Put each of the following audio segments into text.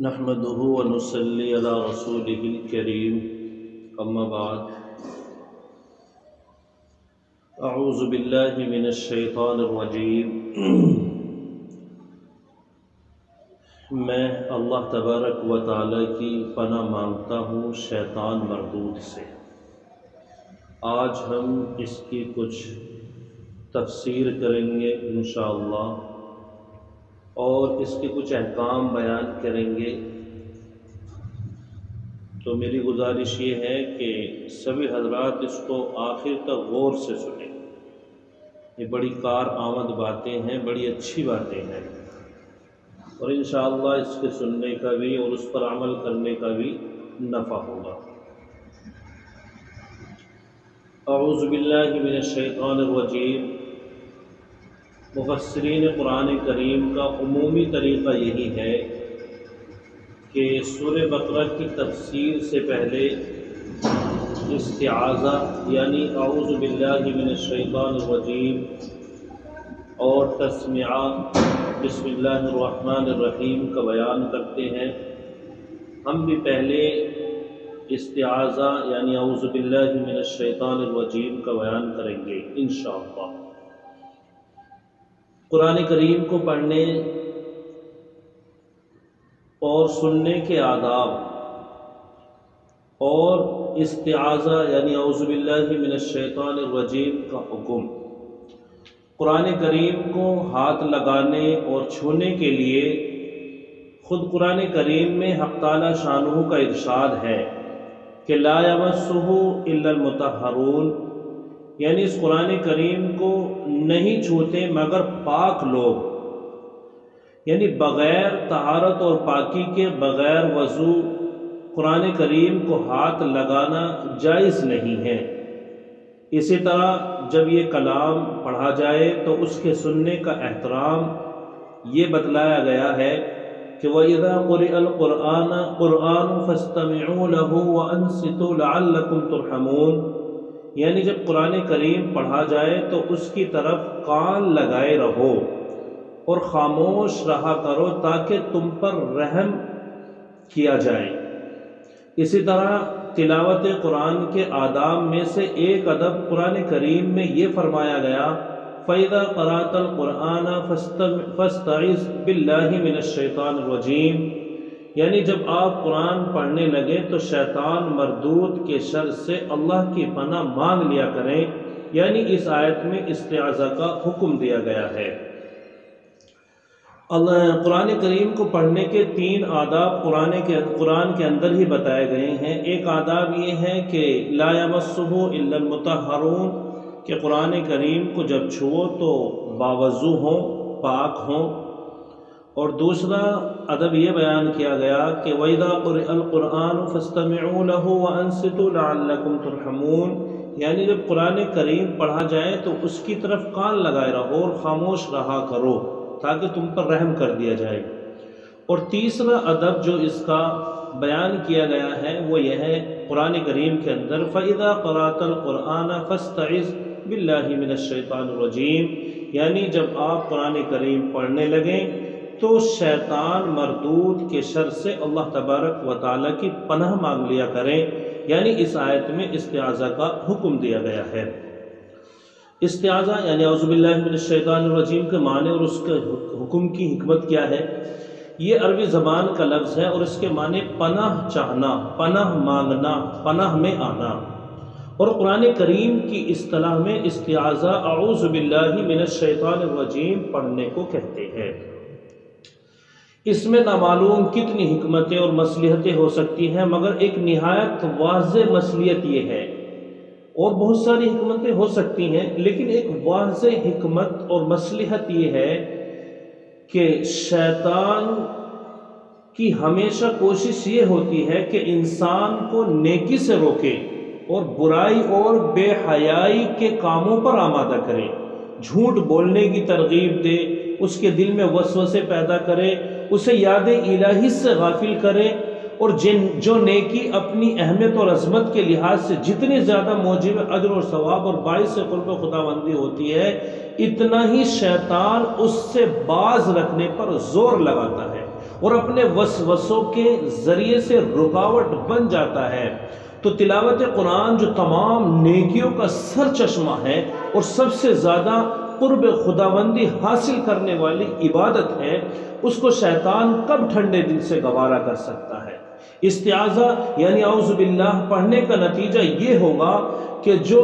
نحمده ونصلي على رسوله الكريم اما بعد اعوذ باللہ من الشیطان الرجیم میں اللہ تبارک و تعالی کی پناہ مانگتا ہوں شیطان مردود سے۔ آج ہم اس کی کچھ تفسیر کریں گے انشاءاللہ اور اس کے کچھ احکام بیان کریں گے۔ تو میری گزارش یہ ہے کہ سبھی حضرات اس کو آخر تک غور سے سنیں۔ یہ بڑی کارآمد باتیں ہیں، بڑی اچھی باتیں ہیں، اور انشاءاللہ اس کے سننے کا بھی اور اس پر عمل کرنے کا بھی نفع ہوگا۔ اعوذ باللہ من الشیطان الرجیم۔ مفسرین قرآن کریم کا عمومی طریقہ یہی ہے کہ سورہ بقرہ کی تفسیر سے پہلے استعاذہ یعنی اعوذ باللہ من الشیطان الرجیم اور تسمیہ بسم اللہ الرحمن الرحیم کا بیان کرتے ہیں۔ ہم بھی پہلے استعاذہ یعنی اعوذ باللہ من الشیطان الرجیم کا بیان کریں گے انشاءاللہ۔ قرآن کریم کو پڑھنے اور سننے کے آداب اور استعاذہ یعنی اعوذ باللہ من الشیطان الرجیم کا حکم۔ قرآن کریم کو ہاتھ لگانے اور چھونے کے لیے خود قرآن کریم میں حق تعالی شانہ کا ارشاد ہے کہ لا یمسہ الا المطہرون، یعنی اس قرآن کریم کو نہیں چھوتے مگر پاک لوگ، یعنی بغیر طہارت اور پاکی کے بغیر وضو قرآن کریم کو ہاتھ لگانا جائز نہیں ہے۔ اسی طرح جب یہ کلام پڑھا جائے تو اس کے سننے کا احترام یہ بتلایا گیا ہے کہ وَإِذَا قُرِئَ الْقُرْآنُ فَاسْتَمِعُوا لَهُ وَأَنصِتُوا لَعَلَّكُمْ تُرْحَمُونَ، یعنی جب قرآن کریم پڑھا جائے تو اس کی طرف کان لگائے رہو اور خاموش رہا کرو تاکہ تم پر رحم کیا جائے۔ اسی طرح تلاوت قرآن کے آداب میں سے ایک ادب قرآن کریم میں یہ فرمایا گیا فَإِذَا قَرَأْتَ الْقُرْآنَ فَاسْتَعِذْ بِاللَّهِ مِنَ الشَّيْطَانِ الرَّجِيمِ، یعنی جب آپ قرآن پڑھنے لگیں تو شیطان مردود کے شر سے اللہ کی پناہ مانگ لیا کریں، یعنی اس آیت میں استعاذہ کا حکم دیا گیا ہے۔ قرآن کریم کو پڑھنے کے 3 آداب قرآن کے اندر ہی بتائے گئے ہیں۔ ایک آداب یہ ہے کہ لا یمسہ الا المطہرون، کہ قرآن کریم کو جب چھو تو باوضو ہوں، پاک ہوں، اور دوسرا ادب یہ بیان کیا گیا کہ وَإِذَا قُرِئَ الْقُرْآنُ فَاسْتَمِعُوا لَهُ وَأَنصِتُوا لَعَلَّكُمْ تُرْحَمُونَ، یعنی جب قرآن کریم پڑھا جائے تو اس کی طرف کان لگائے رہو اور خاموش رہا کرو تاکہ تم پر رحم کر دیا جائے۔ اور تیسرا ادب جو اس کا بیان کیا گیا ہے وہ یہ ہے قرآن کریم کے اندر فَإِذَا قَرَأْتَ الْقُرْآنَ فَاسْتَعِذْ بِاللَّهِ مِنَ الشَّيْطَانِ الرَّجِيمِ، یعنی جب آپ قرآن کریم پڑھنے لگیں تو شیطان مردود کے شر سے اللہ تبارک و تعالیٰ کی پناہ مانگ لیا کریں، یعنی اس آیت میں استعاذہ کا حکم دیا گیا ہے۔ استعاذہ یعنی اعوذ باللہ من الشیطان الرجیم کے معنی اور اس کے حکم کی حکمت کیا ہے؟ یہ عربی زبان کا لفظ ہے اور اس کے معنی پناہ چاہنا، پناہ مانگنا، پناہ میں آنا، اور قرآن کریم کی اصطلاح میں استعاذہ اعوذ باللہ من الشیطان الرجیم پڑھنے کو کہتے ہیں۔ اس میں نامعلوم کتنی حکمتیں اور مصلحتیں ہو سکتی ہیں، مگر ایک نہایت واضح مصلحت یہ ہے، اور بہت ساری حکمتیں ہو سکتی ہیں لیکن ایک واضح حکمت اور مصلحت یہ ہے کہ شیطان کی ہمیشہ کوشش یہ ہوتی ہے کہ انسان کو نیکی سے روکے اور برائی اور بے حیائی کے کاموں پر آمادہ کرے، جھوٹ بولنے کی ترغیب دے، اس کے دل میں وسوسے پیدا کرے، اسے یاد الہی سے غافل کرے، اور جو نیکی اپنی اہمیت اور عظمت کے لحاظ سے جتنی زیادہ موجب اجر اور ثواب اور باعث قرب خداوندی ہوتی ہے، اتنا ہی شیطان اس سے باز رکھنے پر زور لگاتا ہے اور اپنے وسوسوں کے ذریعے سے رکاوٹ بن جاتا ہے، تو تلاوت قرآن جو تمام نیکیوں کا سر چشمہ ہے اور سب سے زیادہ قرب خداوندی حاصل کرنے والی عبادت ہے، اس کو شیطان کب ٹھنڈے دل سے گوارا کر سکتا ہے؟ استعاذہ یعنی اعوذ باللہ پڑھنے کا نتیجہ یہ ہوگا کہ جو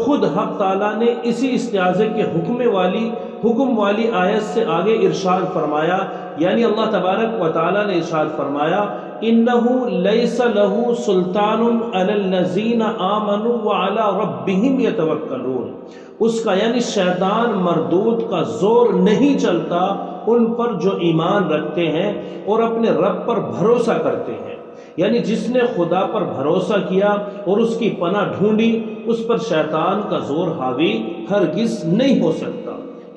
خود حق تعالیٰ نے اسی استعاذے کے حکم والی آیت سے آگے ارشاد فرمایا، یعنی اللہ تبارک و تعالیٰ نے ارشاد فرمایا إِنَّهُ لَيْسَ لَهُ سُلْطَانٌ عَلَى الَّذِينَ آمَنُوا وَعَلَى رَبِّهِمْ يَتَوَكَّلُونَ، اس کا یعنی شیطان مردود کا زور نہیں چلتا ان پر جو ایمان رکھتے ہیں اور اپنے رب پر بھروسہ کرتے ہیں، یعنی جس نے خدا پر بھروسہ کیا اور اس کی پناہ ڈھونڈی، اس پر شیطان کا زور حاوی ہرگز نہیں ہو سکتا۔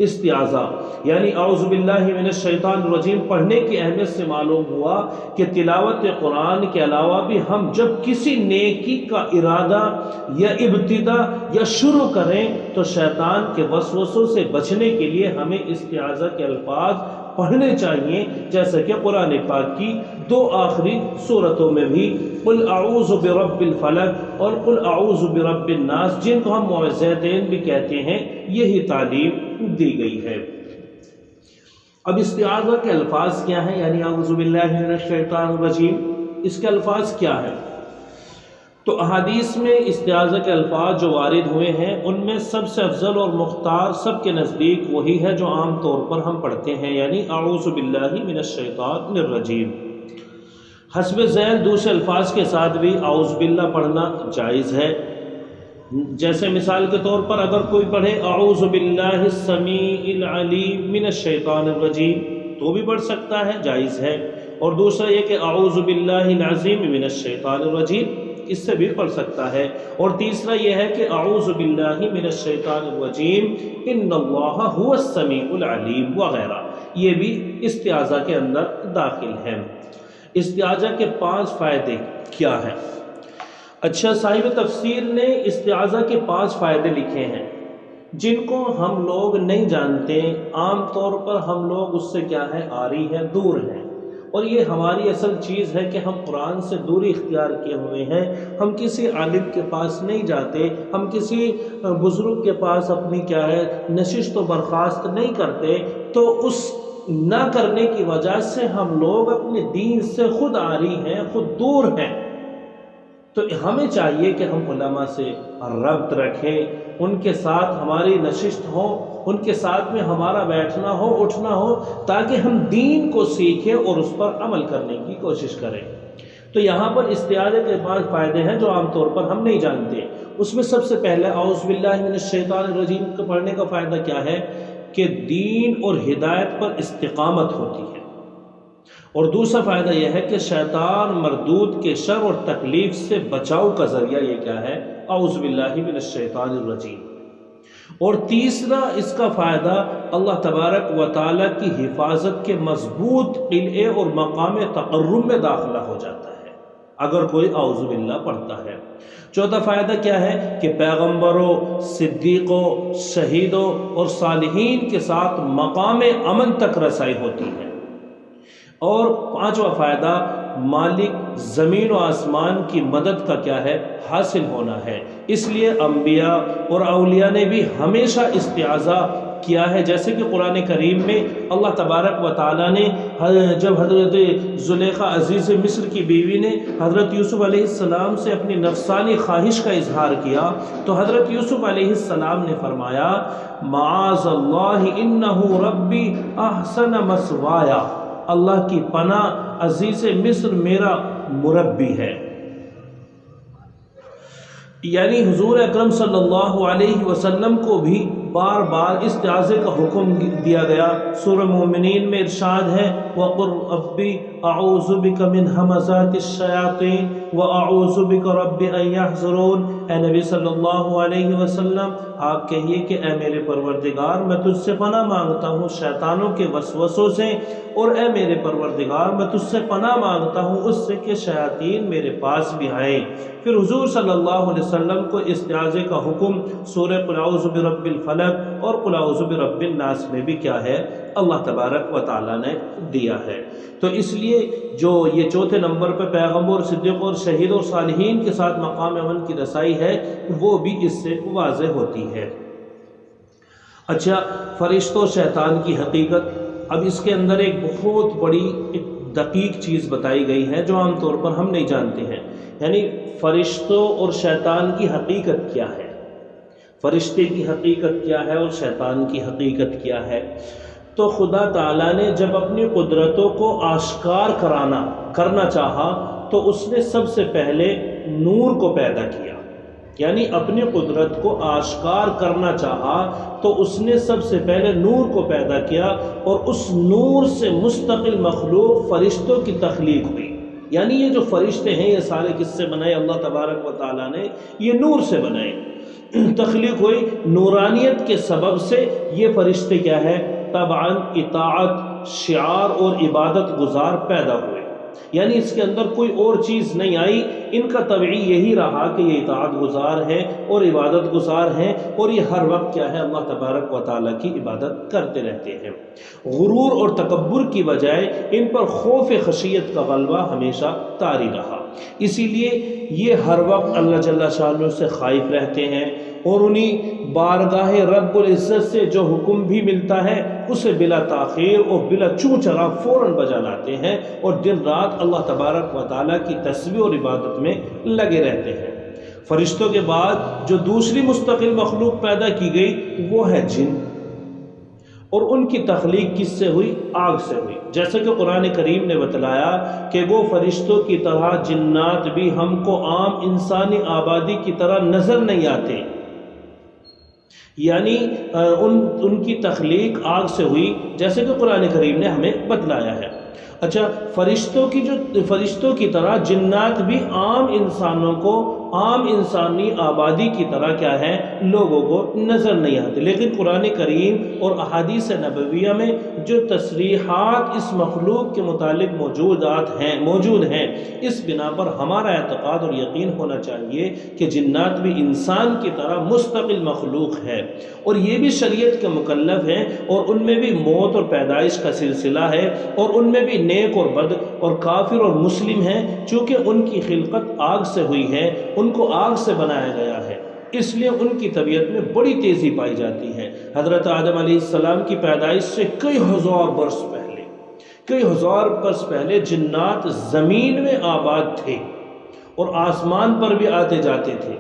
استعاذہ یعنی اعوذ باللہ من الشیطان الرجیم پڑھنے کی اہمیت سے معلوم ہوا کہ تلاوت قرآن کے علاوہ بھی ہم جب کسی نیکی کا ارادہ یا ابتدا یا شروع کریں تو شیطان کے وسوسوں سے بچنے کے لیے ہمیں استعاذہ کے الفاظ پڑھنے چاہیے، جیسا کہ قرآن پاک کی دو آخری صورتوں میں بھی قل اعوذ برب الفلق اور قل اعوذ برب الناس، جن کو ہم معوذتین بھی کہتے ہیں، یہی تعلیم دی گئی ہے۔ اب استعاذہ کے الفاظ کیا ہیں، یعنی اعوذ باللہ من الشیطان الرجیم، اس کے الفاظ کیا ہیں؟ تو احادیث میں استعاذہ کے الفاظ جو وارد ہوئے ہیں ان میں سب سے افضل اور مختار سب کے نزدیک وہی ہے جو عام طور پر ہم پڑھتے ہیں، یعنی اعوذ باللہ من الشیطان الرجیم۔ حسب ذیل دوسرے الفاظ کے ساتھ بھی اعوذ باللہ پڑھنا جائز ہے، جیسے مثال کے طور پر اگر کوئی پڑھے اعوذ باللہ السمیع العلیم من الشیطان الرجیم تو بھی پڑھ سکتا ہے، جائز ہے۔ اور دوسرا یہ کہ اعوذ باللہ العظیم من الشیطان الرجیم، اس سے بھی پڑھ سکتا ہے۔ اور تیسرا یہ ہے کہ اعوذ باللہ من الشیطان الرجیم ان اللہ هو السمیع العلیم وغیرہ، یہ بھی استعاذہ کے اندر داخل ہے۔ استعاذہ کے 5 فائدے کیا ہیں؟ اچھا، صاحب تفسیر نے استعاذہ کے 5 فائدے لکھے ہیں جن کو ہم لوگ نہیں جانتے، عام طور پر ہم لوگ اس سے کیا ہے عاری ہے، دور ہیں، اور یہ ہماری اصل چیز ہے کہ ہم قرآن سے دوری اختیار کیے ہوئے ہیں، ہم کسی عالم کے پاس نہیں جاتے، ہم کسی بزرگ کے پاس اپنی کیا ہے نشست و برخاست نہیں کرتے، تو اس نہ کرنے کی وجہ سے ہم لوگ اپنے دین سے خود عاری ہیں، خود دور ہیں۔ تو ہمیں چاہیے کہ ہم علماء سے ربط رکھیں، ان کے ساتھ ہماری نشست ہو، ان کے ساتھ میں ہمارا بیٹھنا ہو، اٹھنا ہو، تاکہ ہم دین کو سیکھیں اور اس پر عمل کرنے کی کوشش کریں۔ تو یہاں پر استعاذہ کے 5 فائدے ہیں جو عام طور پر ہم نہیں جانتے۔ اس میں سب سے پہلے اعوذ باللہ من الشیطان الرجیم کو پڑھنے کا فائدہ کیا ہے کہ دین اور ہدایت پر استقامت ہوتی ہے، اور دوسرا فائدہ یہ ہے کہ شیطان مردود کے شر اور تکلیف سے بچاؤ کا ذریعہ یہ کیا ہے، اعوذ باللہ من الشیطان الرجیم۔ اور تیسرا اس کا فائدہ اللہ تبارک و تعالیٰ کی حفاظت کے مضبوط قلعے اور مقام تقرب میں داخلہ ہو جاتا ہے اگر کوئی اعوذ باللہ پڑھتا ہے۔ چوتھا فائدہ کیا ہے کہ پیغمبروں، صدیقوں، شہیدوں اور صالحین کے ساتھ مقام امن تک رسائی ہوتی ہے۔ اور 5واں فائدہ مالک زمین و آسمان کی مدد کا کیا ہے، حاصل ہونا ہے۔ اس لیے انبیاء اور اولیاء نے بھی ہمیشہ استعاذہ کیا ہے، جیسے کہ قرآن کریم میں اللہ تبارک و تعالیٰ نے جب حضرت زلیخا عزیز مصر کی بیوی نے حضرت یوسف علیہ السلام سے اپنی نفسانی خواہش کا اظہار کیا تو حضرت یوسف علیہ السلام نے فرمایا معاذ اللہ انہ ربی احسن مثوایا، اللہ کی پناہ عزیز مصر میرا مربی ہے۔ یعنی حضور اکرم صلی اللہ علیہ وسلم کو بھی بار بار استعاذے کا حکم دیا گیا۔ سورہ مومنین میں ارشاد ہے وَقُلْ رَبِّ أَعُوذُ بِكَ مِنْ ہَمَزَاتِ الشَّيَاطِينِ وَأَعُوذُ بِكَ رَبِّ أَنْ يَحْضُرُونِ۔ اے نبی صلی اللہ علیہ وسلم آپ کہیے کہ اے میرے پروردگار میں تجھ سے پناہ مانگتا ہوں شیطانوں کے وسوسوں سے، اور اے میرے پروردگار میں تجھ سے پناہ مانگتا ہوں اس سے کہ شیاطین میرے پاس بھی آئیں۔ پھر حضور صلی اللہ علیہ وسلم کو استعاذے کا حکم سورہ قل اعوذ برب الفلق فلق اور قل اعوذ برب الناس میں بھی کیا ہے اللہ تبارک و تعالیٰ نے دیا ہے۔ تو اس لیے جو یہ چوتھے نمبر پہ پیغمبر، صدیق اور شہید اور صالحین کے ساتھ مقام امن کی رسائی ہے، وہ بھی اس سے واضح ہوتی ہے۔ اچھا، فرشتوں اور شیطان کی حقیقت، اب اس کے اندر ایک بہت بڑی ایک دقیق چیز بتائی گئی ہے جو عام طور پر ہم نہیں جانتے ہیں، یعنی فرشتوں اور شیطان کی حقیقت کیا ہے، فرشتے کی حقیقت کیا ہے اور شیطان کی حقیقت کیا ہے۔ تو خدا تعالیٰ نے جب اپنی قدرتوں کو آشکار کرنا چاہا تو اس نے سب سے پہلے نور کو پیدا کیا، یعنی اپنی قدرت کو آشکار کرنا چاہا تو اس نے سب سے پہلے نور کو پیدا کیا، اور اس نور سے مستقل مخلوق فرشتوں کی تخلیق ہوئی۔ یعنی یہ جو فرشتے ہیں یہ سارے کس سے بنائے؟ اللہ تبارک و تعالیٰ نے یہ نور سے بنائے، تخلیق ہوئی نورانیت کے سبب سے۔ یہ فرشتے کیا ہے؟ طبعاً اطاعت، شعار اور عبادت گزار پیدا ہوئے، یعنی اس کے اندر کوئی اور چیز نہیں آئی، ان کا طبعی یہی رہا کہ یہ اطاعت گزار ہیں اور عبادت گزار ہیں، اور یہ ہر وقت کیا ہے؟ اللہ تبارک و تعالیٰ کی عبادت کرتے رہتے ہیں۔ غرور اور تکبر کی بجائے ان پر خوف خشیت کا غلبہ ہمیشہ طاری رہا، اسی لیے یہ ہر وقت اللہ جل شانہ سے خائف رہتے ہیں، اور انہیں بارگاہ رب العزت سے جو حکم بھی ملتا ہے اسے بلا تاخیر اور بلا چوں چرا فوراً بجا لاتے ہیں، اور دن رات اللہ تبارک و تعالیٰ کی تسبیح اور عبادت میں لگے رہتے ہیں۔ فرشتوں کے بعد جو دوسری مستقل مخلوق پیدا کی گئی وہ ہے جن، اور ان کی تخلیق کس سے ہوئی؟ آگ سے ہوئی، جیسے کہ قرآن کریم نے بتلایا کہ وہ فرشتوں کی طرح جنات بھی ہم کو عام انسانی آبادی کی طرح نظر نہیں آتے، یعنی ان کی تخلیق آگ سے ہوئی، جیسے کہ قرآن کریم نے ہمیں بتلایا ہے۔ اچھا، فرشتوں کی طرح جنات بھی عام انسانوں کو، عام انسانی آبادی کی طرح کیا ہے؟ لوگوں کو نظر نہیں آتے، لیکن قرآن کریم اور احادیث نبویہ میں جو تصریحات اس مخلوق کے متعلق موجود ہیں، اس بنا پر ہمارا اعتقاد اور یقین ہونا چاہیے کہ جنات بھی انسان کی طرح مستقل مخلوق ہے، اور یہ بھی شریعت کے مکلف ہیں، اور ان میں بھی موت اور پیدائش کا سلسلہ ہے، اور ان میں بھی نیک اور بد اور کافر اور مسلم ہیں، چونکہ ان کی خلقت آگ سے ہوئی ہے، ان کو آگ سے بنایا گیا ہے، اس لیے ان کی طبیعت میں بڑی تیزی پائی جاتی ہے۔ حضرت آدم علیہ السلام کی پیدائش سے کئی ہزار برس پہلے جنات زمین میں آباد تھے اور آسمان پر بھی آتے جاتے تھے۔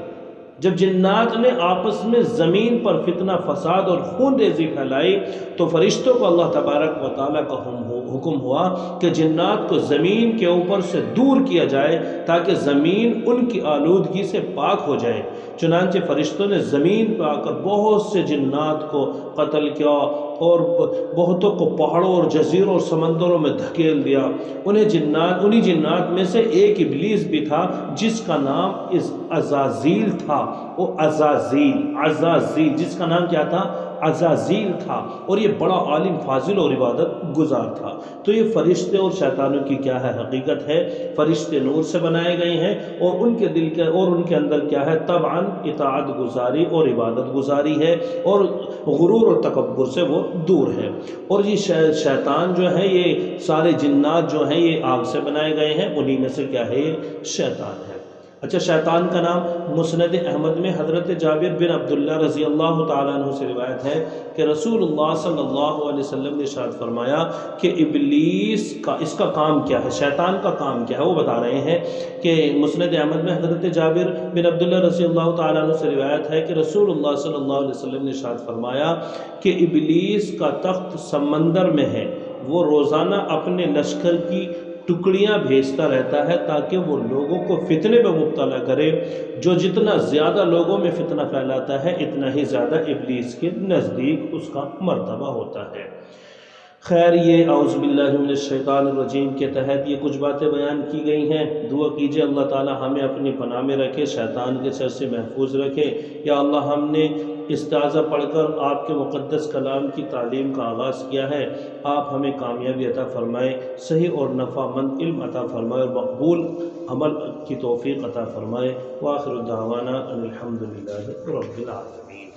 جب جنات نے آپس میں زمین پر فتنہ فساد اور خون ریزی پھیلائی تو فرشتوں کو اللہ تبارک و تعالیٰ کا حکم ہوا کہ جنات کو زمین کے اوپر سے دور کیا جائے تاکہ زمین ان کی آلودگی سے پاک ہو جائے۔ چنانچہ فرشتوں نے زمین پہ آ کر بہت سے جنات کو قتل کیا اور بہتوں کو پہاڑوں اور جزیروں اور سمندروں میں دھکیل دیا۔ انہی جنات میں سے ایک ابلیس بھی تھا جس کا نام عزازیل تھا، وہ عزازیل جس کا نام کیا تھا؟ عزازیل تھا، اور یہ بڑا عالم، فاضل اور عبادت گزار تھا۔ تو یہ فرشتے اور شیطانوں کی کیا ہے؟ حقیقت ہے۔ فرشتے نور سے بنائے گئے ہیں، اور ان کے اندر کیا ہے؟ طبعاً اطاعت گزاری اور عبادت گزاری ہے، اور غرور اور تکبر سے وہ دور ہے۔ اور یہ شیطان جو ہے، یہ سارے جنات جو ہیں یہ آگ سے بنائے گئے ہیں، انہی میں سے کیا ہے؟ یہ شیطان ہے۔ اچھا، شیطان کا نام مسند احمد میں حضرت جابر بن عبداللہ رضی اللہ تعالیٰ عنہ سے روایت ہے کہ رسول اللہ صلی اللہ علیہ وسلم نے ارشاد فرمایا کہ ابلیس کا، اس کا کام کیا ہے، شیطان کا کام کیا ہے، وہ بتا رہے ہیں کہ مسند احمد میں حضرت جابر بن عبداللہ رضی اللہ تعالیٰ عنہ سے روایت ہے کہ رسول اللہ صلی اللہ علیہ وسلم نے ارشاد فرمایا کہ ابلیس کا تخت سمندر میں ہے، وہ روزانہ اپنے لشکر کی ٹکڑیاں بھیجتا رہتا ہے تاکہ وہ لوگوں کو فتنے میں مبتلا کرے۔ جو جتنا زیادہ لوگوں میں فتنہ پھیلاتا ہے اتنا ہی زیادہ ابلیس کے نزدیک اس کا مرتبہ ہوتا ہے۔ خیر، یہ اعوذ باللہ من الشیطان الرجیم کے تحت یہ کچھ باتیں بیان کی گئی ہیں۔ دعا کیجئے اللہ تعالی ہمیں اپنی پناہ میں رکھے، شیطان کے شر سے محفوظ رکھے۔ یا اللہ، ہم نے استعاذہ پڑھ کر آپ کے مقدس کلام کی تعلیم کا آغاز کیا ہے، آپ ہمیں کامیابی عطا فرمائے، صحیح اور نفع مند علم عطا فرمائے، اور مقبول عمل کی توفیق عطا فرمائے۔ وآخر دعوانا ان الحمد للہ رب العالمین۔